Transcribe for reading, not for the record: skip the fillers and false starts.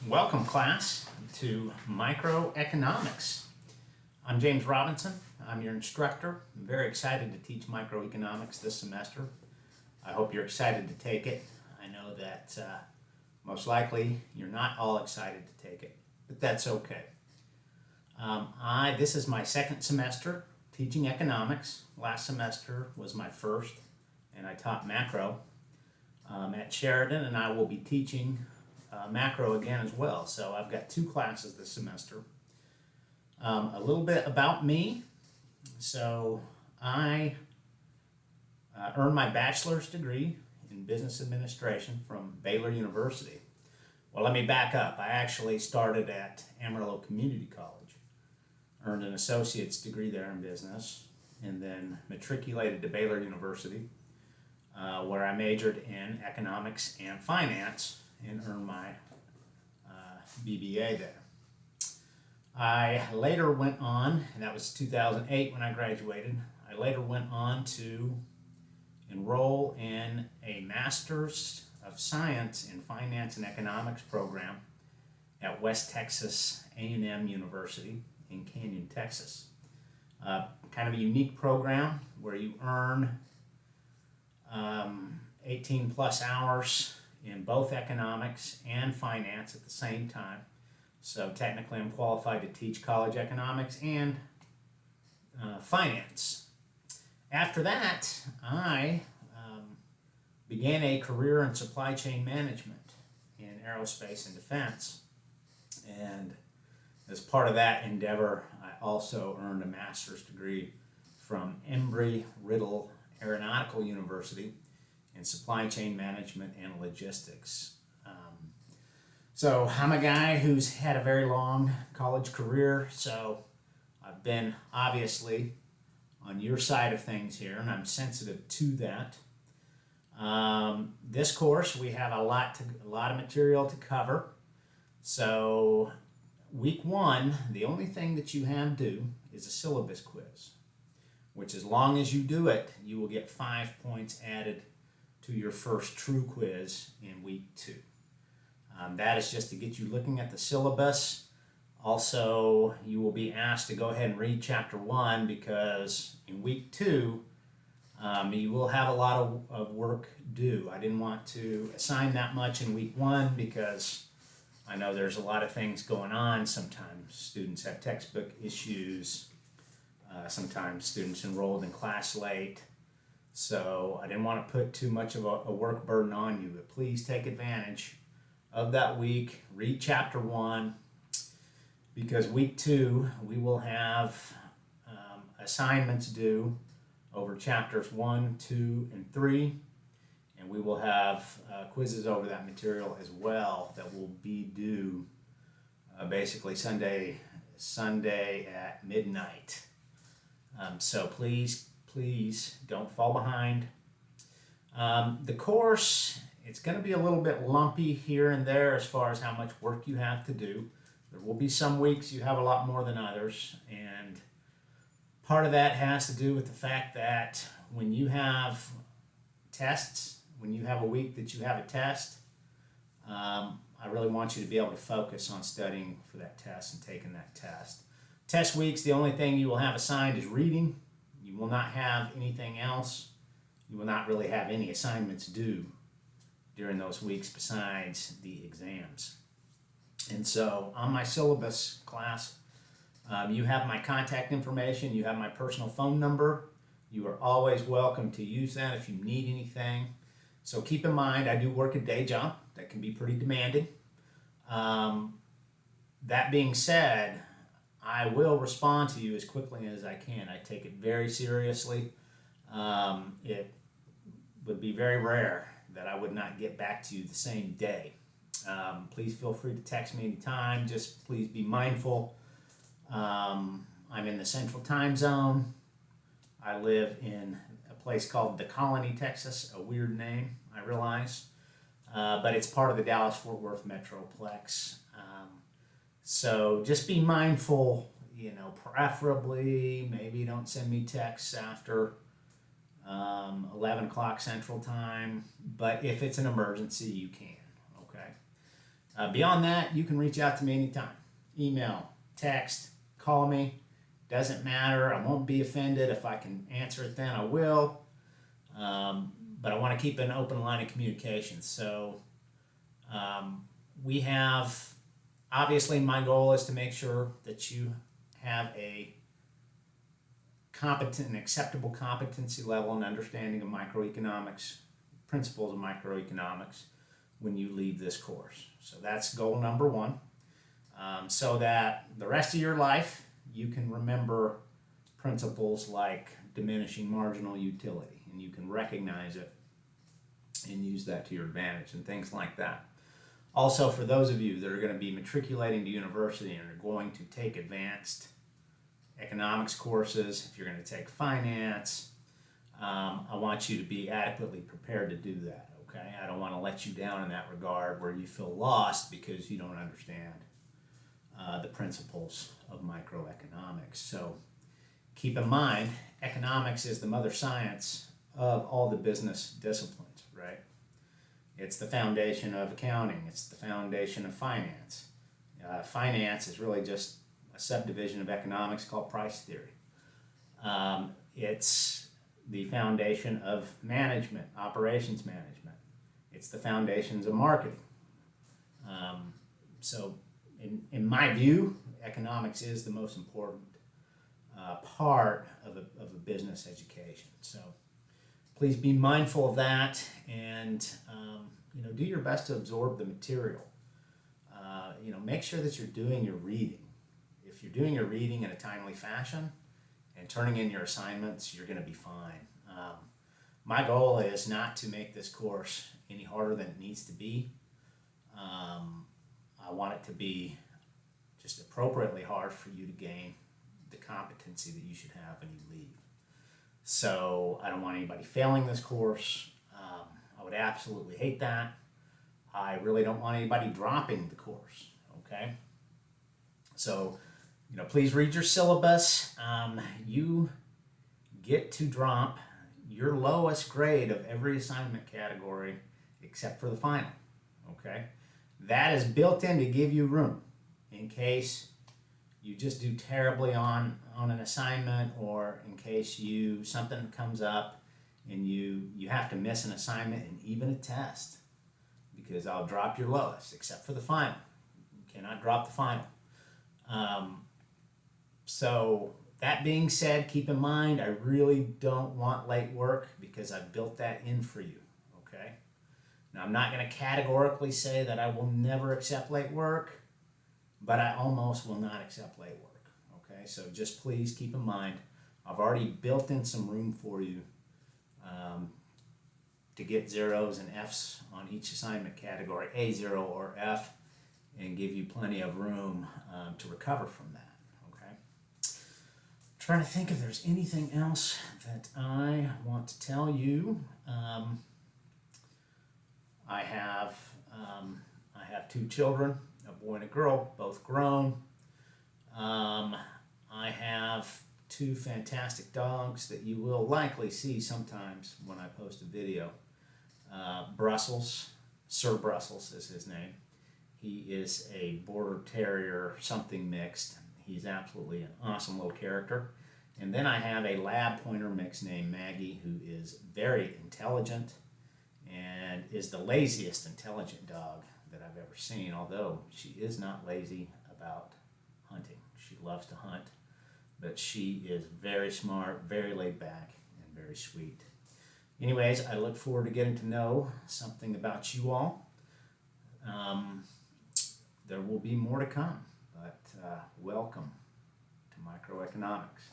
Welcome, class, to Microeconomics. I'm James Robinson. I'm your instructor. I'm very excited to teach microeconomics this semester. I hope you're excited to take it. I know that most likely you're not all excited to take it, but that's okay. This is my second semester teaching economics. Last semester was my first, and I taught macro at Sheridan, and I will be teaching macro again as well. So I've got two classes this semester. A little bit about me. So I earned my bachelor's degree in business administration from Baylor University. Well, let me back up. I actually started at Amarillo Community College, earned an associate's degree there in business, and then matriculated to Baylor University, where I majored in economics and finance and earned my BBA there. I later went on, and that was 2008 when I graduated, I later went on to enroll in a Master's of Science in Finance and Economics program at West Texas A&M University in Canyon, Texas. Kind of a unique program where you earn 18 plus hours in both economics and finance at the same time. So technically I'm qualified to teach college economics and finance. After that, I began a career in supply chain management in aerospace and defense. And as part of that endeavor, I also earned a master's degree from Embry-Riddle Aeronautical University in supply chain management and logistics. So I'm a guy who's had a very long college career, so I've been obviously on your side of things here, and I'm sensitive to that. This course, we have a lot of material to cover. So week one, the only thing that you have to do is a syllabus quiz, which as long as you do it, you will get 5 points added to your first true quiz in week two. That is just to get you looking at the syllabus. Also, you will be asked to go ahead and read chapter 1 because in week 2, you will have a lot of work due. I didn't want to assign that much in week 1 because I know there's a lot of things going on. Sometimes students have textbook issues. Sometimes students enrolled in class late. So I didn't want to put too much of a work burden on you, but please take advantage of that week. Read chapter 1 because week 2 we will have assignments due over chapters 1, 2, and 3, and we will have quizzes over that material as well that will be due basically Sunday at midnight. So please don't fall behind. The course, it's going to be a little bit lumpy here and there as far as how much work you have to do. There will be some weeks you have a lot more than others, and part of that has to do with the fact that when you have tests, when you have a week that you have a test, I really want you to be able to focus on studying for that test and taking that test. Test weeks, the only thing you will have assigned is reading. You will not have anything else. You will not really have any assignments due during those weeks besides the exams. And so on my syllabus class, you have my contact information, you have my personal phone number. You are always welcome to use that if you need anything. So keep in mind, I do work a day job that can be pretty demanding. That being said, I will respond to you as quickly as I can. I take it very seriously. It would be very rare that I would not get back to you the same day. Please feel free to text me anytime. Just please be mindful. I'm in the Central Time Zone. I live in a place called The Colony, Texas. A weird name, I realize. But it's part of the Dallas-Fort Worth Metroplex. So just be mindful, preferably maybe don't send me texts after 11 o'clock Central Time, but if it's an emergency, you can, okay? Beyond that, you can reach out to me anytime. Email, text, call me. Doesn't matter. I won't be offended. If I can answer it then, I will. But I want to keep an open line of communication. So we have, obviously, my goal is to make sure that you have a competent and acceptable competency level and understanding of microeconomics, principles of microeconomics when you leave this course. So that's goal number one. So that the rest of your life you can remember principles like diminishing marginal utility, and you can recognize it and use that to your advantage and things like that. Also, for those of you that are going to be matriculating to university and are going to take advanced economics courses, if you're going to take finance, I want you to be adequately prepared to do that, okay? I don't want to let you down in that regard where you feel lost because you don't understand the principles of microeconomics. So keep in mind, economics is the mother science of all the business disciplines, right? It's the foundation of accounting. It's the foundation of finance. Finance is really just a subdivision of economics called price theory. It's the foundation of management, operations management. It's the foundations of marketing. So in my view, economics is the most important part of a business education. So please be mindful of that, and do your best to absorb the material. Make sure that you're doing your reading. If you're doing your reading in a timely fashion and turning in your assignments, you're going to be fine. My goal is not to make this course any harder than it needs to be. I want it to be just appropriately hard for you to gain the competency that you should have when you leave. So I don't want anybody failing this course. I would absolutely hate that. I really don't want anybody dropping the course, okay? So, please read your syllabus. You get to drop your lowest grade of every assignment category except for the final, okay? That is built in to give you room in case you just do terribly on an assignment, or in case something comes up and you have to miss an assignment and even a test, because I'll drop your lowest except for the final. You cannot drop the final. So that being said, keep in mind, I really don't want late work because I've built that in for you, okay? Now, I'm not going to categorically say that I will never accept late work, but I almost will not accept late work, okay? So just please keep in mind, I've already built in some room for you to get zeros and Fs on each assignment category, A, 0, or F, and give you plenty of room to recover from that, okay? Trying to think if there's anything else that I want to tell you. I have 2 children, a boy and a girl, both grown. I have 2 fantastic dogs that you will likely see sometimes when I post a video. Brussels, Sir Brussels is his name. He is a Border Terrier something mixed. He's absolutely an awesome little character. And then I have a Lab Pointer mix named Maggie, who is very intelligent and is the laziest intelligent dog that I've ever seen, although she is not lazy about hunting. She loves to hunt, but she is very smart, very laid back, and very sweet. Anyways, I look forward to getting to know something about you all. There will be more to come, but welcome to microeconomics.